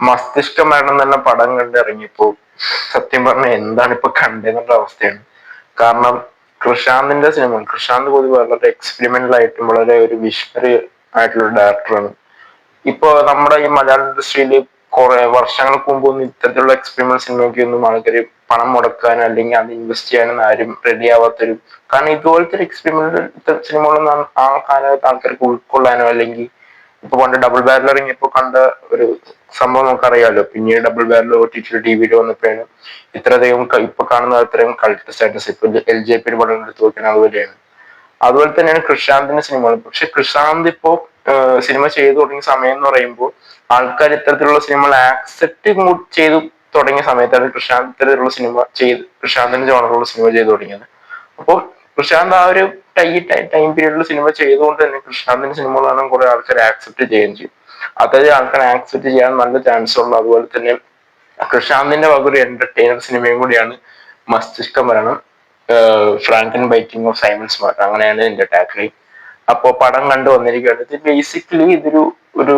മസ്തിഷ്ക മരണം തന്നെ പടം കണ്ടിറങ്ങിയപ്പോ സത്യം പറഞ്ഞ എന്താണ് ഇപ്പൊ കണ്ടെന്നുള്ള അവസ്ഥയാണ്. കാരണം കൃഷാന്തിന്റെ സിനിമ, കൃഷാന്ത് പൊതുവെ വളരെ എക്സ്പെരിമെന്റൽ ആയിട്ടും വളരെ ഒരു വിഷണറി ആയിട്ടുള്ള ഡയറക്ടറാണ്. ഇപ്പൊ നമ്മുടെ ഈ മലയാള ഇൻഡസ്ട്രിയിൽ കുറെ വർഷങ്ങൾക്ക് മുമ്പ് ഒന്നും ഇത്തരത്തിലുള്ള എക്സ്പെരിമെന്റ് സിനിമയ്ക്കൊന്നും ആൾക്കാർ പണം മുടക്കാനോ അല്ലെങ്കിൽ അത് ഇൻവെസ്റ്റ് ചെയ്യാനൊന്നും ആരും റെഡി ആവാത്തൊരു, കാരണം ഇതുപോലത്തെ ഒരു എക്സ്പെരിമെന്റൽ സിനിമകളൊന്നും ആ കാലത്ത് ആൾക്കാർക്ക് ഉൾക്കൊള്ളാനോ അല്ലെങ്കിൽ ഇപ്പൊ പണ്ട് ഡബിൾ ബാരൽ ഇറങ്ങിയപ്പോ കണ്ട ഒരു സംഭവം നമുക്കറിയാലോ. പിന്നീട് ഡബിൾ ബാരൽ OTT ടിവിയിൽ വന്നപ്പോഴാണ് ഇത്രയധികം ഇപ്പൊ കാണുന്ന അത്രയും കൾട്ട് സ്റ്റാറ്റസ്. ഇപ്പൊ LJP പടം എടുത്ത് നോക്കുന്നത് അതുപോലെയാണ്. അതുപോലെ തന്നെയാണ് കൃഷാന്തിന്റെ സിനിമകൾ. പക്ഷെ കൃഷാന്ത് ഇപ്പോ സിനിമ ചെയ്തു തുടങ്ങിയ സമയം എന്ന് പറയുമ്പോൾ ആൾക്കാർ ഇത്തരത്തിലുള്ള സിനിമകൾ ആക്സെപ്റ്റ് ചെയ്തു തുടങ്ങിയ സമയത്താണ് കൃഷാന്ത് ഇത്തരത്തിലുള്ള സിനിമ കൃഷാന്തിന്റെ ജോണറുള്ള സിനിമ ചെയ്തു തുടങ്ങിയത്. അപ്പോൾ കൃഷാന്ത് ആ ഒരു ടൈം പീരീഡിൽ സിനിമ ചെയ്തുകൊണ്ട് തന്നെ കൃഷാന്തിന്റെ സിനിമകളാണ് കുറെ ആൾക്കാർ ആക്സെപ്റ്റ് ചെയ്യുകയും ചെയ്യും. അതായത് ആൾക്കാർ ആക്സെപ്റ്റ് ചെയ്യാൻ നല്ല ചാൻസ് ഉള്ളു. അതുപോലെ തന്നെ കൃഷാന്തിന്റെ വക ഒരു എന്റർടൈനർ സിനിമയും കൂടിയാണ് മസ്തിഷ്ക മരണം, ഫ്രാങ്കൻ ബൈറ്റിംഗ് ഓഫ് സൈമൺ സ്മാർട്ട്, അങ്ങനെയാണ് എന്റെ ടാഗ് ലൈൻ. അപ്പോ പടം കണ്ടു വന്നിരിക്കുകയാണ്. ഇത് ബേസിക്കലി ഒരു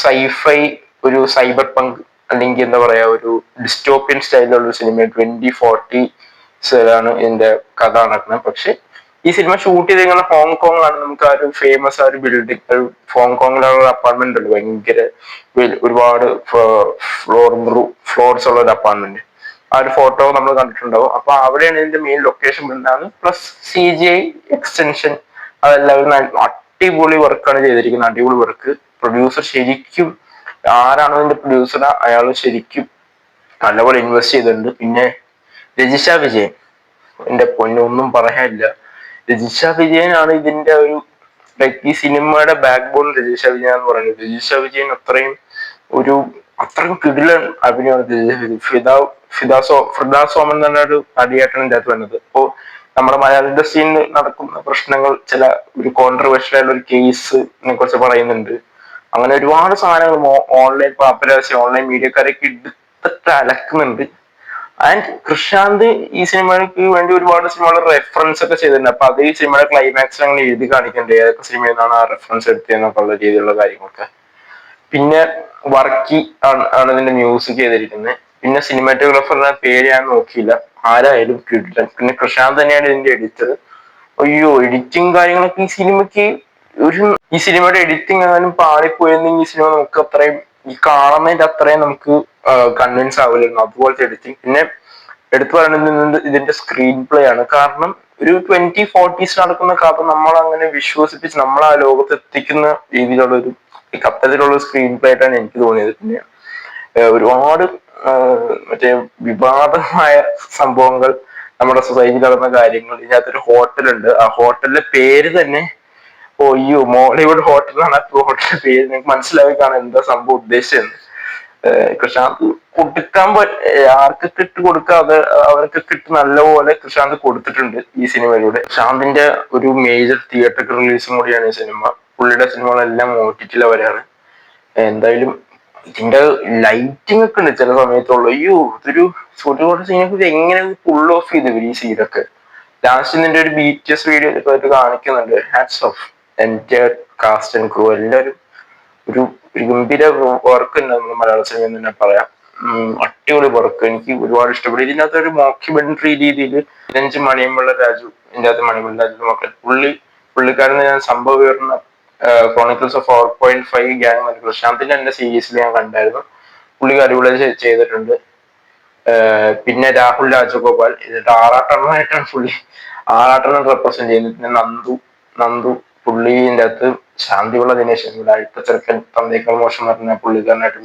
സൈഫൈ, ഒരു സൈബർ പങ്ക് അല്ലെങ്കിൽ എന്താ പറയാ ഒരു ഡിസ്റ്റോപ്യൻ സ്റ്റൈലിലുള്ള ഒരു സിനിമ 2040 ഇതിന്റെ കഥ നടക്കുന്നത്. പക്ഷെ ഈ സിനിമ ഷൂട്ട് ചെയ്തിരിക്കുന്ന ഹോങ്കോങ്ങിലാണ്. നമുക്ക് ആ ഒരു ഫേമസ് ആ ഒരു ബിൽഡിംഗ്, ഒരു ഹോങ്കോങ്ങിലുള്ള ഒരു അപ്പാർട്ട്മെന്റ് ഉണ്ട്, ഭയങ്കര ഒരുപാട് ഫ്ലോർസ് ഉള്ള ഒരു അപ്പാർട്ട്മെന്റ്. ആ ഒരു ഫോട്ടോ നമ്മൾ കണ്ടിട്ടുണ്ടാവും. അപ്പൊ അവിടെയാണ് ഇതിന്റെ മെയിൻ ലൊക്കേഷൻ ബിൽഡാണ്. പ്ലസ് CGI എക്സ്റ്റൻഷൻ അതെല്ലാവരും അടിപൊളി വർക്കാണ് ചെയ്തിരിക്കുന്നത്. അടിപൊളി വർക്ക്. പ്രൊഡ്യൂസർ ശരിക്കും, ആരാണോ ഇതിന്റെ പ്രൊഡ്യൂസർ അയാൾ ശരിക്കും നല്ലപോലെ ഇൻവെസ്റ്റ് ചെയ്തിട്ടുണ്ട്. പിന്നെ രജിഷ വിജയൻ, എന്റെ പൊന്നൊന്നും പറയാനില്ല. രജിഷ വിജയനാണ് ഇതിന്റെ ഒരു ഈ സിനിമയുടെ ബാക്ക് ബോൺ. രജിഷ വിജയൻ എന്ന് പറയുന്നത്, രജിഷ വിജയൻ അത്രയും കിടിലൻ അഭിനയമാണ്. ഫിദ സോമൻ എന്ന് പറഞ്ഞ ഒരു നടിയായിട്ടാണ് ഇതിന്റെ അകത്ത് വരുന്നത്. ഇപ്പോ നമ്മുടെ മലയാള ഇൻഡസ്ട്രിയിൽ നടക്കുന്ന പ്രശ്നങ്ങൾ, ചില ഒരു കോൺട്രവേഴ്ഷ്യൽ ആയിട്ടുള്ള ഒരു കേസിനെ കുറിച്ച് പറയുന്നുണ്ട്. അങ്ങനെ ഒരുപാട് സാധനങ്ങൾ ഓൺലൈൻ പാപ്പരാശി, ഓൺലൈൻ മീഡിയക്കാരൊക്കെ എടുത്തിട്ട് അലക്കുന്നുണ്ട്. ആൻഡ് കൃഷാന്ത് ഈ സിനിമയ്ക്ക് വേണ്ടി ഒരുപാട് സിനിമകളുടെ റെഫറൻസ് ഒക്കെ ചെയ്തിട്ടുണ്ട്. അപ്പൊ അത് ഈ സിനിമയുടെ ക്ലൈമാക്സിൽ അങ്ങനെ എഴുതി കാണിക്കേണ്ടത് ഏതൊക്കെ സിനിമയിൽ നിന്നാണ് ആ റെഫറൻസ് എടുത്തതെന്നൊക്കെ ഉള്ള രീതിയിലുള്ള കാര്യങ്ങളൊക്കെ. പിന്നെ വർക്കി ആണ് ഇതിന്റെ മ്യൂസിക് ചെയ്തിരിക്കുന്നത്. പിന്നെ സിനിമാറ്റോഗ്രാഫറുടെ പേര് ഞാൻ നോക്കിയില്ല, ആരായാലും കിട്ടില്ല. പിന്നെ കൃഷാന്ത് തന്നെയാണ് ഇതിന്റെ എഡിറ്റർ. അയ്യോ, എഡിറ്റിംഗ് കാര്യങ്ങളൊക്കെ ഈ സിനിമയുടെ എഡിറ്റിംഗ് ആയാലും പാളിപ്പോയെങ്കിൽ ഈ സിനിമ നമുക്ക് അത്രയും ഈ കാണുന്നതിന്റെ അത്രയും നമുക്ക് കൺവിൻസ് ആവില്ലായിരുന്നു, അതുപോലത്തെ എഡിറ്റിംഗ്. പിന്നെ എടുത്തു പറയുന്നത് ഇതിന്റെ സ്ക്രീൻ പ്ലേ ആണ്. കാരണം ഒരു 2040s നടക്കുന്ന കഥ നമ്മൾ അങ്ങനെ വിശ്വസിപ്പിച്ച് നമ്മൾ ആ ലോകത്ത് എത്തിക്കുന്ന രീതിയിലുള്ള ഒരു അത്തരത്തിലുള്ള സ്ക്രീൻ പ്ലേ ആയിട്ടാണ് എനിക്ക് തോന്നിയത്. പിന്നെ ഒരുപാട് മറ്റേ വിവാദമായ സംഭവങ്ങൾ, നമ്മുടെ സൊസൈറ്റിയിൽ നടന്ന കാര്യങ്ങൾ. ഇതിനകത്തൊരു ഹോട്ടലുണ്ട്, ആ ഹോട്ടലിന്റെ പേര് തന്നെ മോളിവുഡ് ഹോട്ടൽ എന്നാണ് ആ ഹോട്ടലിന്റെ പേര്. നിങ്ങൾക്ക് മനസ്സിലാക്കി കാണാൻ എന്താ സംഭവം ഉദ്ദേശിച്ചെന്ന്. കൃഷാന്ത് ആർക്കൊക്കെ ഇട്ട് കൊടുക്കാതെ അവർക്കൊക്കെ ഇട്ട് നല്ലപോലെ കൃഷാന്ത് കൊടുത്തിട്ടുണ്ട് ഈ സിനിമയിലൂടെ. കൃഷാന്തിന്റെ ഒരു മേജർ തിയേറ്റർ റിലീസും കൂടിയാണ് ഈ സിനിമ. പുള്ളിയുടെ സിനിമകളെല്ലാം OTT വരെയാണ്. എന്തായാലും ഇതിന്റെ ലൈറ്റിംഗ് ഒക്കെ ഉണ്ട് ചില സമയത്തുള്ളൂ. ഒരു സീനൊക്കെ എങ്ങനെ പുൾ ഓഫ് ചെയ്തു ഈ സീനൊക്കെ. ലാസ്റ്റ് ഇതിന്റെ ഒരു BTS വീഡിയോ കാണിക്കുന്നുണ്ട്. ഹാറ്റ്സ് ഓഫ് എന്റെ കാസ്റ്റ് ആൻഡ് ക്രൂ എല്ലാവരും ഒരു ഗംഭീര വർക്ക് ഉണ്ട് മലയാള സിനിമ തന്നെ പറയാം. അടിപൊളി വർക്ക്, എനിക്ക് ഒരുപാട് ഇഷ്ടപ്പെട്ടു. ഇതിനകത്ത് ഒരു മോക്യുമെന്ററി രീതിയിൽ മണിയമ്പിള്ള രാജു, ഇതിന്റെ അകത്ത് മണിയമ്പിള്ള രാജു മക്കൾ, പുള്ളിക്കാരൻ ഞാൻ സംഭവ വിവരണ ക്രോണിക്കിൾസ് ഓഫ് 4.5 ഗ്യാങ് പ്രശാന്തിന്റെ എന്റെ സീരീസിൽ ഞാൻ കണ്ടായിരുന്നു. പുള്ളി അടിപൊളി ചെയ്തിട്ടുണ്ട്. പിന്നെ രാഹുൽ രാജഗോപാൽ, ഇതിന്റെ ആറാട്ടണ്ണനായിട്ടാണ് ആറാട്ടണ്ണൻ റെപ്രസെന്റ് ചെയ്യുന്നത്. പിന്നെ നന്ദു പുള്ളിന്റെ അകത്ത് ശാന്തിയുള്ള ദിനേശ്, ഇവിടെ അടുത്ത ചെറുക്കൻ തന്തേക്കാൾ മോശം പറഞ്ഞ പുള്ളിക്കാരനായിട്ട്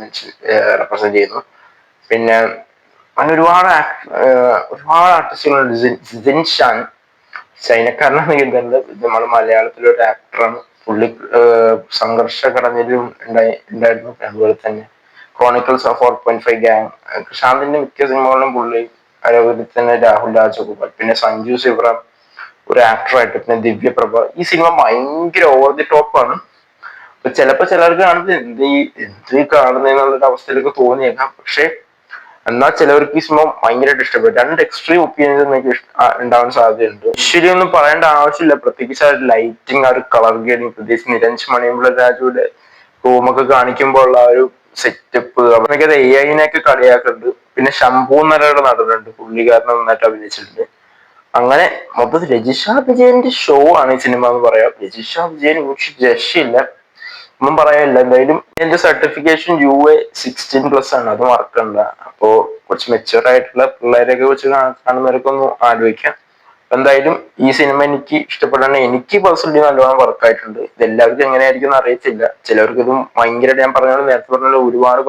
റെപ്രസെന്റ് ചെയ്യുന്നു. പിന്നെ അങ്ങനെ ഒരുപാട് ആർട്ടിസ്റ്റുകളുണ്ട്. സിദിൻ ഷാൻ ചൈനക്കാരനാണ് എഴുതുന്നത്. നമ്മുടെ മലയാളത്തിലെ ഒരു ആക്ടറാണ്. പുള്ളി സംഘർഷ ഘടനയിലും ഉണ്ടായിരുന്നു. അതുപോലെ തന്നെ ക്രോണിക്കിൾസ് ഓഫ് 4.5 ഗ്യാങ്, ശാന്തിന്റെ മിക്ക സിനിമകളിലും പുള്ളി. അതുപോലെ തന്നെ രാഹുൽ രാജഗോപാൽ, പിന്നെ സഞ്ജു ശിവറാം ഒരു ആക്ടറായിട്ട്, പിന്നെ ദിവ്യപ്രഭ. ഈ സിനിമ ഭയങ്കര ഓവർ ദി ടോപ്പ് ആണ്. ചിലപ്പോ ചിലർക്ക് കാണുന്നത് എന്ത് കാണുന്നതിനുള്ളൊരു അവസ്ഥയിലൊക്കെ തോന്നിയേക്കാം. പക്ഷെ എന്നാൽ ചിലവർക്ക് ഈ സിനിമ ഭയങ്കരമായിട്ട് ഇഷ്ടപ്പെട്ടു. രണ്ട് എക്സ്ട്രീം ഒപ്പീനിയൻസ് എനിക്ക് ഉണ്ടാവാൻ സാധ്യതയുണ്ട്. ശരി, ഒന്നും പറയേണ്ട ആവശ്യമില്ല. പ്രത്യേകിച്ച് ആ ലൈറ്റിങ്, ആ ഒരു കളർ ഗ്രേഡിങ്, പ്രത്യേകിച്ച് നിരഞ്ജ് മണിയമ്പിള്ള രാജുവിന്റെ റൂമൊക്കെ കാണിക്കുമ്പോൾ ഉള്ള ആ ഒരു സെറ്റപ്പ് അവനൊക്കെ AI-നെയൊക്കെ കളിയാക്കുന്നുണ്ട്. പിന്നെ ശംഭു എന്നൊരു നടനുണ്ട്, പുള്ളിക്കാരൻ നന്നായിട്ട് അഭിനയിച്ചിട്ടുണ്ട്. അങ്ങനെ മൊത്തത്തിൽ രജിഷ വിജയന്റെ ഷോ ആണ് ഈ സിനിമ എന്ന് പറയാം. രജിഷ വിജയൻ ഒരു രക്ഷയില്ല, ഒന്നും പറയാനില്ല. എന്തായാലും എന്റെ സർട്ടിഫിക്കേഷൻ UA16+ ആണ്, അത് മറക്കണ്ട. അപ്പോ കുറച്ച് മെച്ചുവർ ആയിട്ടുള്ള പിള്ളേരെയൊക്കെ വെച്ച് കാണുന്നവരൊക്കെ ഒന്ന് ആലോചിക്കാം. എന്തായാലും ഈ സിനിമ എനിക്ക് ഇഷ്ടപ്പെടാണ്. എനിക്ക് പേഴ്സണലി നല്ലോണം വർക്കായിട്ടുണ്ട്. ഇത് എല്ലാവർക്കും എങ്ങനെയായിരിക്കും എന്ന് അറിയത്തില്ല. ചിലർക്ക് ഇത് ഭയങ്കര, ഞാൻ നേരത്തെ പറഞ്ഞ ഒരുപാട്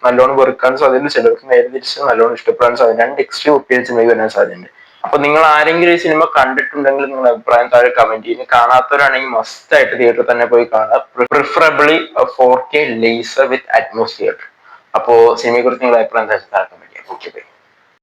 നല്ലോണം വെറുക്കാൻ സാധ്യതയുണ്ട്. ചിലർക്ക് നേരെ തിരിച്ച് നല്ലോണം ഇഷ്ടപ്പെടാൻ സാധ്യത. രണ്ട് എക്സ്ട്രീം ഒപ്പീനിയൻസ് വരാൻ സാധ്യതയുണ്ട്. അപ്പൊ നിങ്ങൾ ആരെങ്കിലും ഈ സിനിമ കണ്ടിട്ടുണ്ടെങ്കിൽ നിങ്ങളുടെ അഭിപ്രായം താഴെ കമന്റ് ചെയ്യും. കാണാത്തവരാണെങ്കിൽ മസ്റ്റ് ആയിട്ട് തിയേറ്ററിൽ തന്നെ പോയി കാണാം. പ്രിഫറബിളി 4K ലേസർ വിത്ത് അറ്റ്മോസ്ഫിയർ. അപ്പോ സിനിമയെ കുറിച്ച് നിങ്ങളുടെ അഭിപ്രായം താഴെ കമന്റ് ചെയ്യാം. Okay bye.